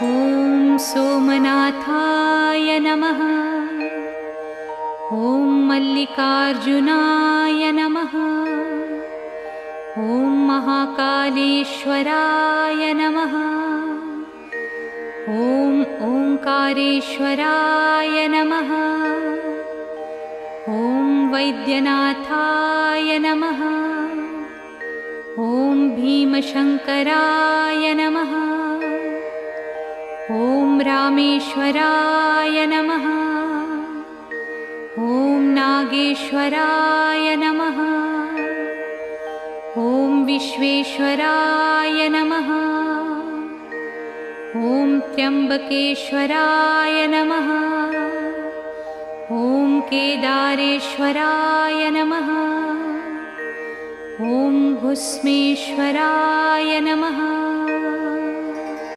ॐ सोमनाथाय नमः। ॐ मल्लिकार्जुनाय नमः। ॐ महाकालेश्वराय नमः। ॐ ओंकारेश्वराय नमः। ॐ वैद्यनाथाय नमः। ॐ भीमशंकराय नमः। ॐ रामेश्वराय नमः। ॐ नागेश्वराय नमः। ॐ विश्वेश्वराय नमः। ॐ त्र्यंबकेश्वराय नमः। ॐ केदारेश्वराय नमः। ॐ भुस्मेश्वराय नमः।